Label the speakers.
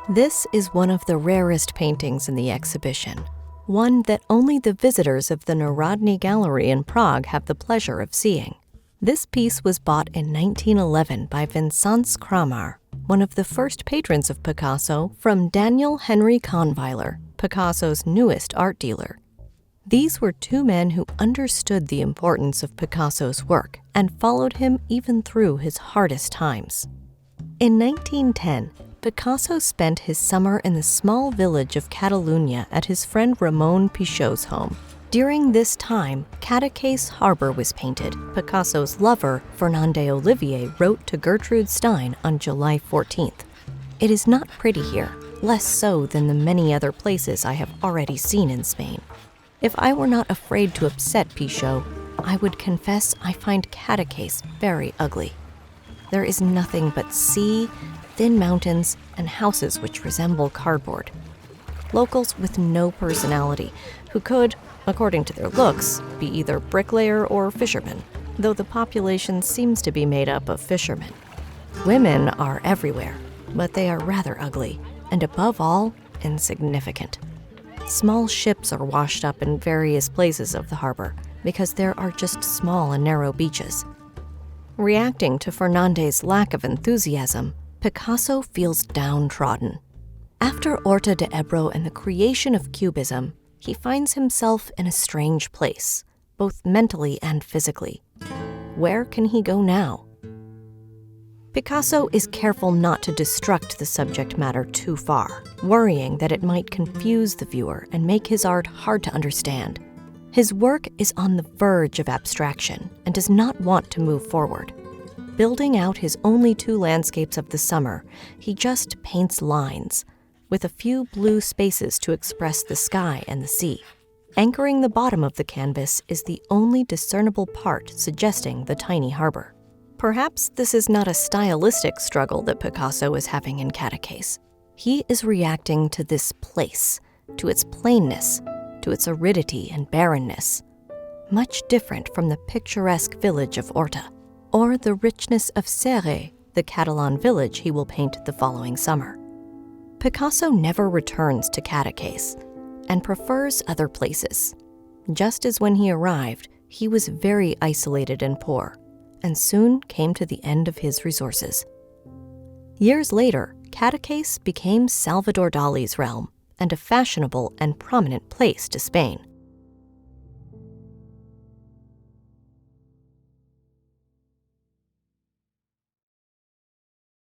Speaker 1: This is one of the rarest paintings in the exhibition, one that only the visitors of the Narodny Gallery in Prague have the pleasure of seeing. This piece was bought in 1911 by Vincenz Kramar, one of the first patrons of Picasso, from Daniel Henry Kahnweiler, Picasso's newest art dealer. These were two men who understood the importance of Picasso's work and followed him even through his hardest times. In 1910, Picasso spent his summer in the small village of Catalunya at his friend Ramon Pichot's home. During this time, Cadaques Harbor was painted. Picasso's lover, Fernande Olivier, wrote to Gertrude Stein on July 14th. "It is not pretty here, less so than the many other places I have already seen in Spain. If I were not afraid to upset Pichot, I would confess I find Cadaques very ugly. There is nothing but sea, thin mountains, and houses which resemble cardboard. Locals with no personality, who could, according to their looks, be either bricklayer or fisherman, though the population seems to be made up of fishermen. Women are everywhere, but they are rather ugly, and above all, insignificant. Small ships are washed up in various places of the harbor because there are just small and narrow beaches." Reacting to Fernande's lack of enthusiasm, Picasso feels downtrodden. After Horta de Ebro and the creation of Cubism, he finds himself in a strange place, both mentally and physically. Where can he go now? Picasso is careful not to destruct the subject matter too far, worrying that it might confuse the viewer and make his art hard to understand. His work is on the verge of abstraction and does not want to move forward. Building out his only two landscapes of the summer, he just paints lines, with a few blue spaces to express the sky and the sea. Anchoring the bottom of the canvas is the only discernible part suggesting the tiny harbor. Perhaps this is not a stylistic struggle that Picasso is having in Cadaques. He is reacting to this place, to its plainness, to its aridity and barrenness, much different from the picturesque village of Horta, or the richness of Serres, the Catalan village he will paint the following summer. Picasso never returns to Cadaques and prefers other places. Just as when he arrived, he was very isolated and poor, and soon came to the end of his resources. Years later, Cadaques became Salvador Dali's realm and a fashionable and prominent place to Spain.